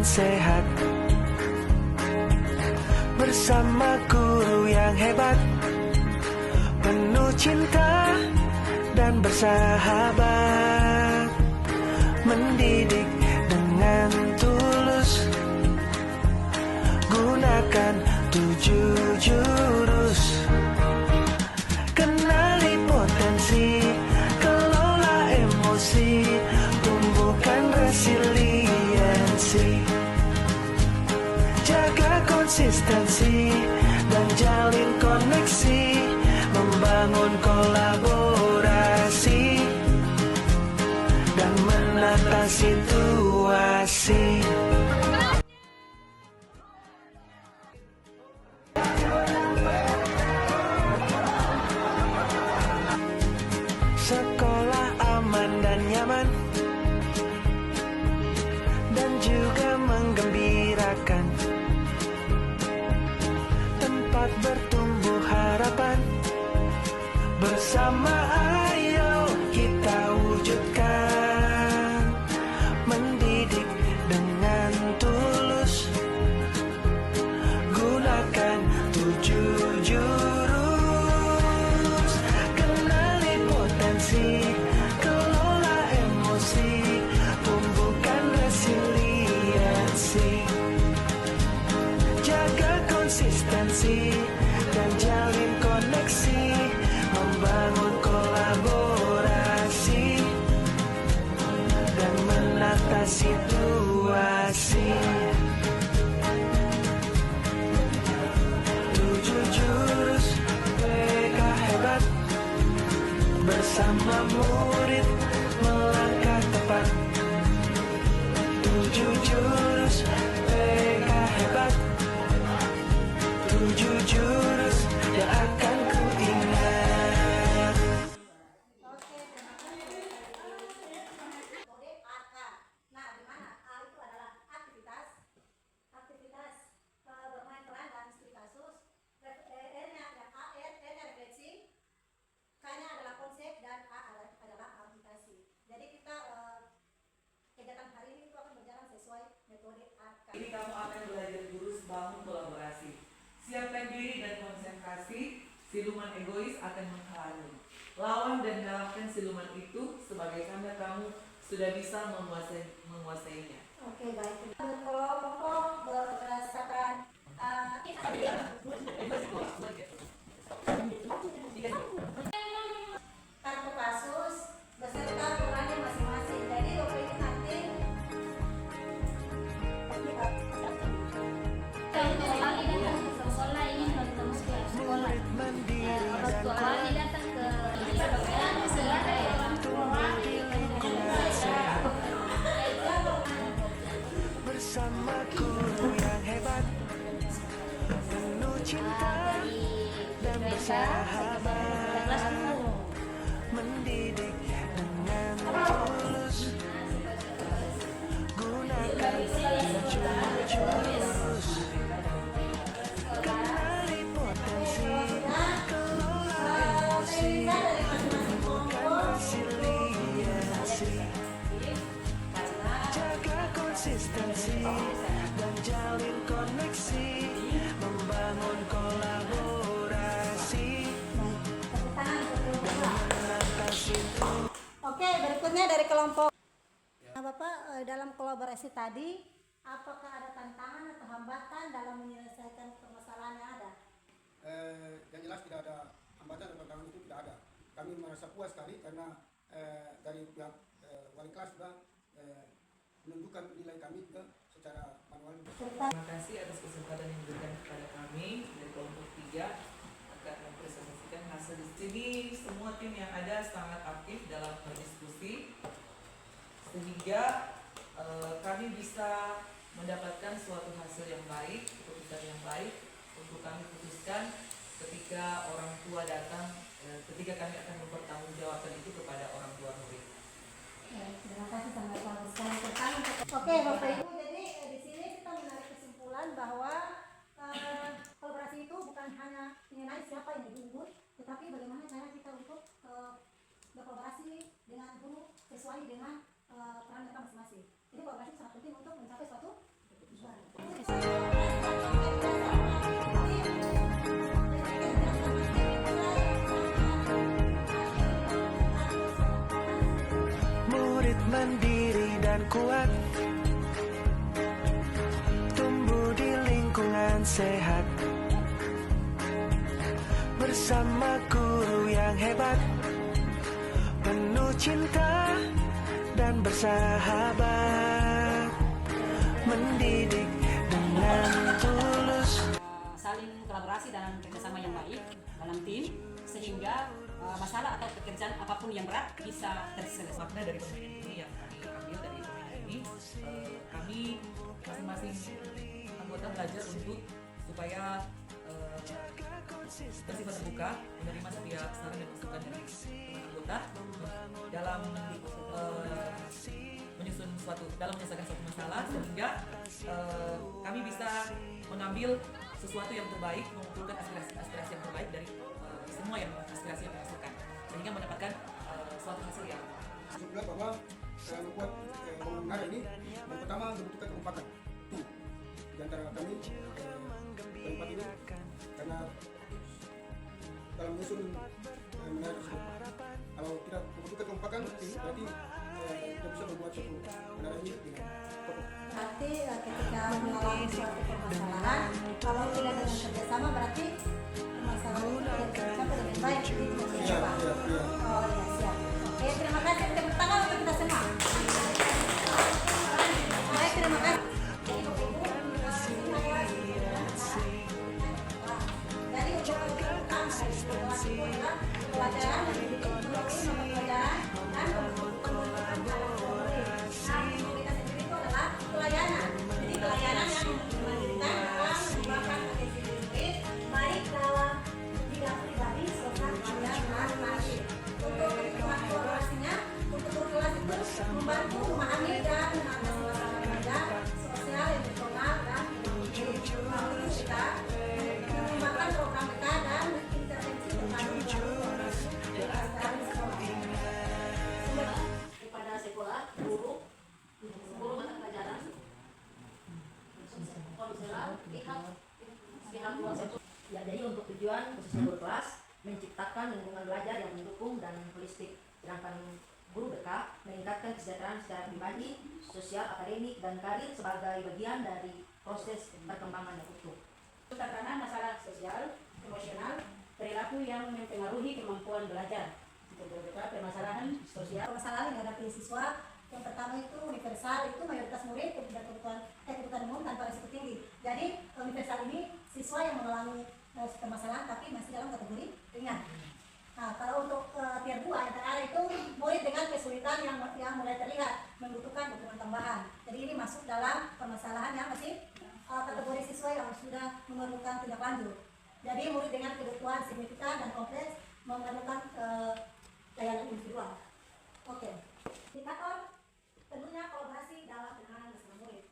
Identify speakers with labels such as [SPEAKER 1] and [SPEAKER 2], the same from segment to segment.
[SPEAKER 1] sehat. Bersama guru yang hebat, penuh cinta dan bersahabat, mendidik dengan tulus, gunakan 7 jurus. Kenali potensi, kelola emosi, tumbuhkan resiliensi, jaga konsistensi dan jalin koneksi, membangun kolaborasi dan menata situasi. Sekolah aman dan nyaman, dan juga menggembirakan, tempat bertumbuh harapan. Bersama ayo kita wujudkan, mendidik dengan tulus, gunakan 7 jurus. Kenali potensi, kelola emosi, tumbuhkan resiliensi, jaga konsistensi dan jalin koneksi, membangun kolaborasi dan menata situasi. 7 jurus PK hebat, bersama murid melangkah tepat. 7 jurus PK hebat, 7 jurus yang akan ku ingat.
[SPEAKER 2] Nah, di mana A itu adalah aktivitas bermain peran dan studi kasus. R-nya yang A, R-nya refleksi, K-nya adalah konsep, dan A adalah aplikasi. Jadi kita kegiatan hari ini itu akan berjalan sesuai metode ARKA.
[SPEAKER 3] Ini kamu akan belajar jurus bangun kolaborasi. Siapkan diri dan konsentrasi, siluman egois akan menghalangi. Lawan dan kalahkan siluman itu sebagai tanda kamu sudah bisa menguasainya.
[SPEAKER 2] Oke, baik. Berkelompok berdasarkan kartu kasus beserta perannya masing-masing. Jadi waktu ini nanti
[SPEAKER 1] Murid mandiri dan bersama guru yang hebat, penuh cinta dan bersahabat, mendidik dengan tulus, gunakan 7 jurus. Kenali potensi, kelola emosi, tumbuhkan resiliensi, jaga konsistensi dan jalin koneksi, membangun kolaborasi dan menata situasi.
[SPEAKER 2] Oke, berikutnya dari kelompok. Nah, Bapak, dalam kolaborasi tadi, apakah ada tantangan atau hambatan dalam menyelesaikan permasalahan yang ada?
[SPEAKER 4] Yang jelas tidak ada hambatan atau tantangan, itu tidak ada. Kami merasa puas sekali karena dari pihak wali kelas juga menunjukkan nilai kami juga secara manual.
[SPEAKER 3] Terima kasih atas kesempatan yang diberikan kepada kami dari kelompok 3 akan mempresentasikan hasil di sini. Semua tim yang ada sangat aktif dalam berdiskusi sehingga kami bisa mendapatkan suatu hasil yang baik, keputusan yang baik untuk kami putuskan ketika orang tua datang, ketika kami akan mempertanggungjawabkan itu kepada orang tua murid.
[SPEAKER 2] Terima kasih, sangat bagus sekali. Oke, Bapak Ibu, jadi di sini kita menarik kesimpulan bahwa kolaborasi itu bukan hanya mengenai siapa yang lebih unggul, tetapi bagaimana cara kita untuk berkolaborasi dengan guru sesuai dengan peran mereka masing-masing. Jadi kolaborasi sangat penting untuk mencapai suatu
[SPEAKER 1] hebat, tumbuh di lingkungan sehat, bersama guru yang hebat, penuh cinta dan bersahabat, mendidik dengan tulus.
[SPEAKER 5] Saling kolaborasi dan kerjasama yang baik dalam tim sehingga masalah atau pekerjaan apapun yang berat bisa terselesaikan.
[SPEAKER 3] Makna dari permainan ini yang kami ambil dari permainan ini, kami masing-masing anggota belajar untuk supaya bersifat terbuka, menerima setiap saran dan masukan dari teman anggota dalam menyelesaikan suatu masalah, sehingga kami bisa mengambil sesuatu yang terbaik, mengumpulkan aspirasi yang terbaik dari semua aspirasi yang dihasilkan, sehingga mendapatkan suatu hasil yang
[SPEAKER 4] Juga bahwa membuat pembangunan ini yang pertama membutuhkan kekompakan di antara kami berempat ini, karena dalam menyusun menara tersebut kalau tidak membutuhkan kekompakan berarti tidak bisa membuat suatu menara ini dengan kokoh.
[SPEAKER 2] Berarti ketika mengalami suatu permasalahan, kalau tidak dengan kerjasama berarti masalah itu tidak bisa dicapai dengan baik. Itu maksudnya Pak.
[SPEAKER 4] Iya.
[SPEAKER 2] Oh ya, siap. Oke, terima kasih. Tepuk tangan untuk kita semua. Baik, terima kasih. Jadi untuk utama itu adalah pelajaran dan pelajaran dan pembentukan karakter murid. Nah, kita sendiri itu adalah pelayanan. Jadi pelayanan yang menghadirkan orang mengembangkan potensi murid baik dalam bidang pribadi, sosial, dan karir. Untuk kebutuhan kolaborasinya, untuk kolaborasi itu membantu memahami dan mengatasi masalah belajar, sosial, emosional, dan melalui kita mengembangkan program kita dan intervensi terpadu
[SPEAKER 5] kepada sekolah, guru mata pelajaran, konselor, pihak luar sekolah. Ya, jadi untuk tujuan khususnya guru kelas menciptakan lingkungan belajar yang mendukung dan holistik, sedangkan guru BK meningkatkan kesejahteraan secara pribadi, sosial, akademik, dan karir sebagai bagian dari proses perkembangan yang utuh. Terkena masalah sosial, emosional, perilaku yang mempengaruhi kemampuan belajar. Untuk BK permasalahan sosial.
[SPEAKER 2] Permasalahan yang dihadapi siswa yang pertama itu universal, itu mayoritas murid kebutuhan umum tanpa risiko tinggi. Jadi universal ini siswa yang mengalami permasalahan tapi masih dalam kategori ringan. Nah, kalau untuk tier 2 yang terakhir itu murid dengan kesulitan yang mulai terlihat membutuhkan dukungan tambahan. Jadi ini masuk dalam permasalahan yang masih kategori siswa yang sudah memerlukan tindak lanjut. Jadi murid dengan kebutuhan signifikan dan kompleks memerlukan layanan individual. Oke. Indikator tentunya kolaborasi dalam penanganan masalah murid.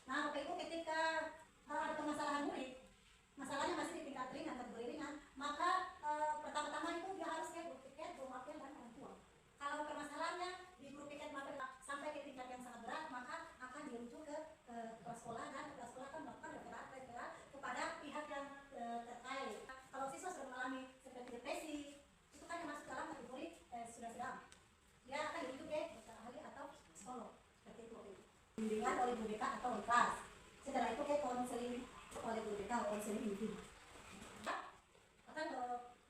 [SPEAKER 2] Nah, Bapak Ibu, ketika ada permasalahan murid, masalahnya masih di tingkat ringan, kategori ringan, maka pertama-tama itu dia harus lihat grup piket, grup mapel, dan orang tua. Kalau permasalahannya di grup piket mapel sampai ke tingkat yang sangat berat, maka akan dirujuk ke kepala sekolah, dan kepala sekolah akan melakukan referat kepada pihak yang terkait. Kalau siswa sudah mengalami seperti depresi, itu kan yang masuk dalam kategori sudah sedang. Dia akan dirujuk ke dokter ahli atau psikolog, seperti itu. Bimbingan oleh guru BK atau oleh kelas. Setelah itu ke konseling oleh guru BK atau konseling individu. Akan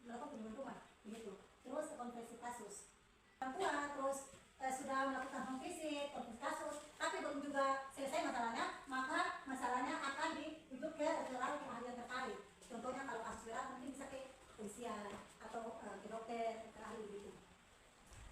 [SPEAKER 2] melakukan kunjungan rumah, begitu. Terus konferensi kasus. Orang tua terus sudah melakukan home visit, konferensi kasus, tapi belum juga selesai masalahnya, maka masalahnya akan dirujuk ke ahli terkait. Contohnya kalau kasus berat mungkin bisa ke polisian atau ke dokter ahli gitu.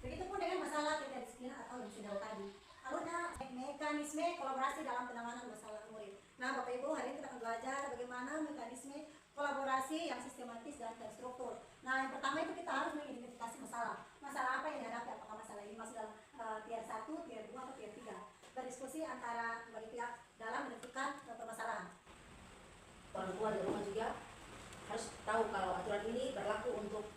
[SPEAKER 2] Begitupun dengan masalah ketidakdisiplinan atau insiden tadi. Lalu mekanisme kolaborasi dalam penanganan masalah murid. Nah, Bapak Ibu, hari ini kita akan belajar bagaimana mekanisme kolaborasi yang sistematis dan terstruktur. Nah, yang pertama itu kita harus mengidentifikasi masalah. Masalah apa yang dihadapi? Apakah masalah ini masuk dalam tier 1, tier 2, atau tier 3? Berdiskusi antara bagi pihak dalam menentukan permasalahan.
[SPEAKER 5] Orang tua di rumah juga harus tahu kalau aturan ini berlaku untuk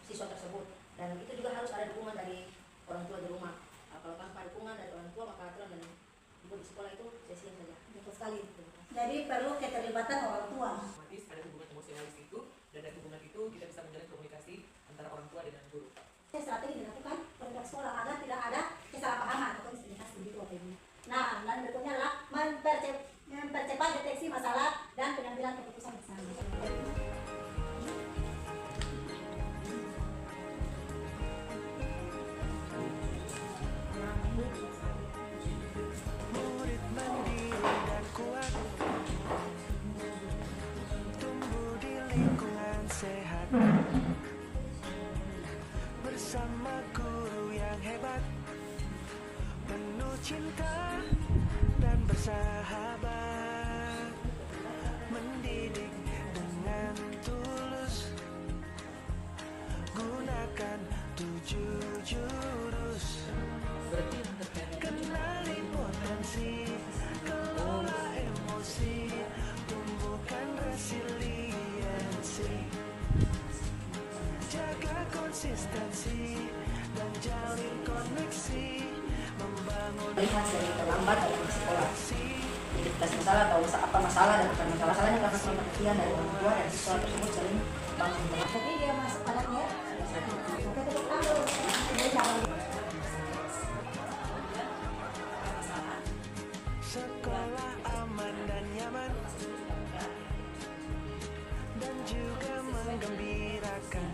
[SPEAKER 5] siswa tersebut, dan itu juga harus ada dukungan dari orang tua di rumah. Kalau tanpa dukungan dari orang tua, maka aturan dan ibu di sekolah itu sia-sia saja.
[SPEAKER 2] Betul sekali. Jadi perlu keterlibatan orang tua.
[SPEAKER 3] otomatis ada hubungan emosional di situ, dan dari hubungan itu kita bisa menjalin komunikasi antara orang tua dengan guru.
[SPEAKER 2] Strategi dilakukan pada sekolah agar tidak ada kesalahpahaman atau misdiskriminasi begitu Bapak Ibu. Nah, Dan berikutnya adalah mempercepat deteksi masalah dan pengambilan keputusan bersama.
[SPEAKER 1] Murid mandiri dan kuat, tumbuh di lingkungan sehat, bersama guru yang hebat, penuh cinta dan bersahabat, mendidik dengan tulus, gunakan 7 jurus. Kenali potensi, kelola emosi, tumbuhkan resiliensi, jaga konsistensi dan jalin koneksi, membangun
[SPEAKER 5] Lihat dari terlambat dalam sekolah. Identitas masalah atau apa masalah dan bukan masalahnya karena selama perhatian dari orang tua dan siswa tersebut sering bangun teman.
[SPEAKER 2] Jadi dia masuk padatnya. Oke, tutup tangan. Ini jangan.
[SPEAKER 1] sekolah aman dan nyaman, dan juga menggembirakan,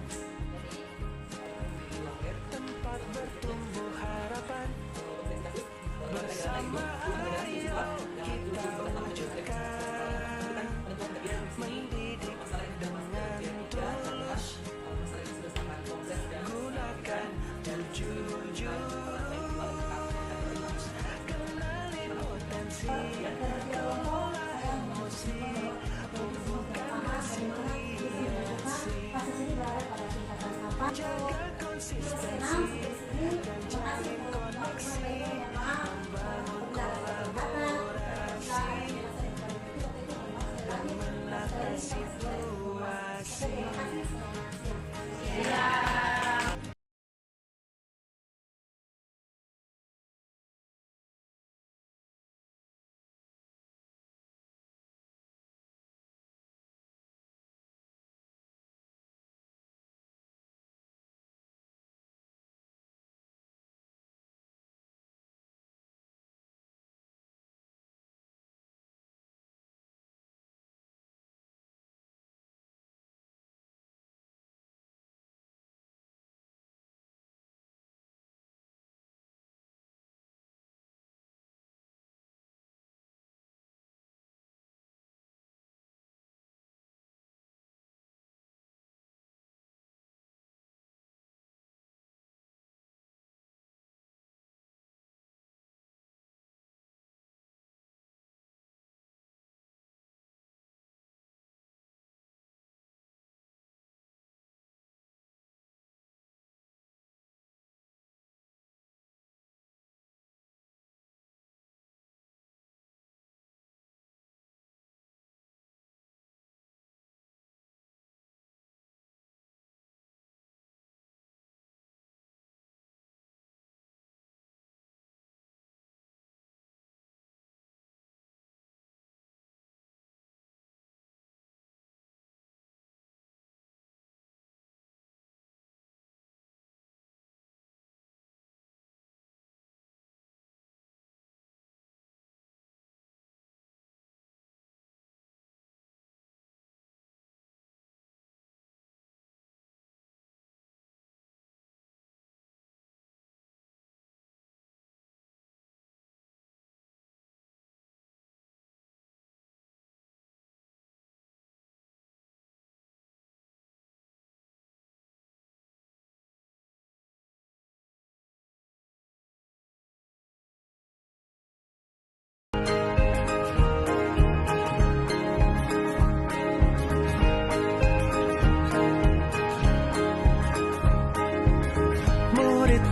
[SPEAKER 1] tempat bertumbuh harapan, bersama ayo kita wujudkan, mendidik dengan tulus, gunakan 7 jurus, kenali potensi, kelola emosi, tumbuhkan resiliensi, jaga konsistensi dan jalin koneksi, membangun kolaborasi, dan menata situasi.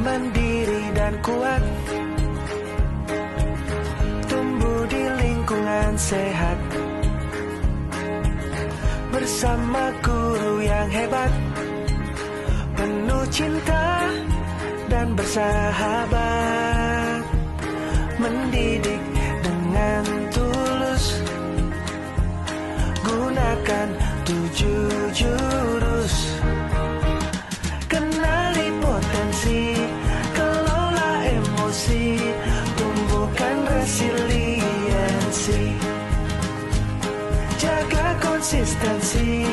[SPEAKER 1] Mandiri dan kuat, tumbuh di lingkungan sehat, bersama guru yang hebat, penuh cinta dan bersahabat, mendidik dengan tulus, gunakan 7 jurus, kenali potensi, kelola emosi, tumbuhkan resiliensi, konsistensi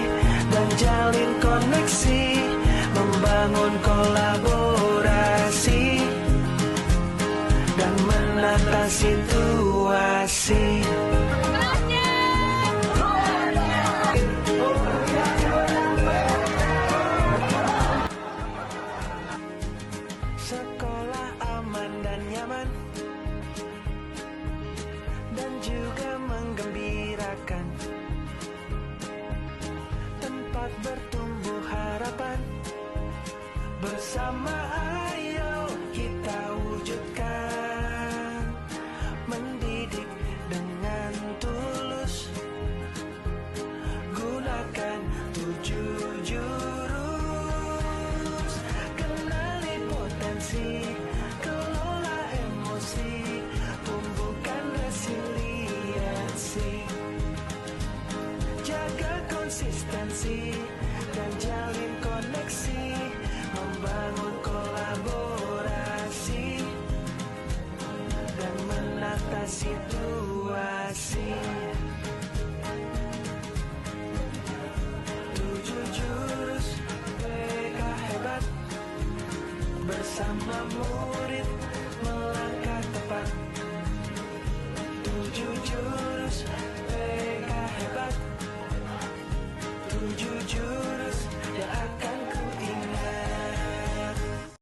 [SPEAKER 1] dan jalin koneksi, membangun kolaborasi dan menata situasi. Sekolah aman dan nyaman dan juga menggembirakan, tempat bertumbuh harapan. Bersama ayo kita wujudkan, mendidik dengan tulus, gunakan 7 jurus, kenali potensi, kelola emosi, tumbuhkan resiliensi, jaga konsistensi dan jalin koneksi, membangun kolaborasi dan menata situasi. 7 jurus PK hebat, bersama murid melangkah tepat. 7 jurus PK hebat, 7 jurus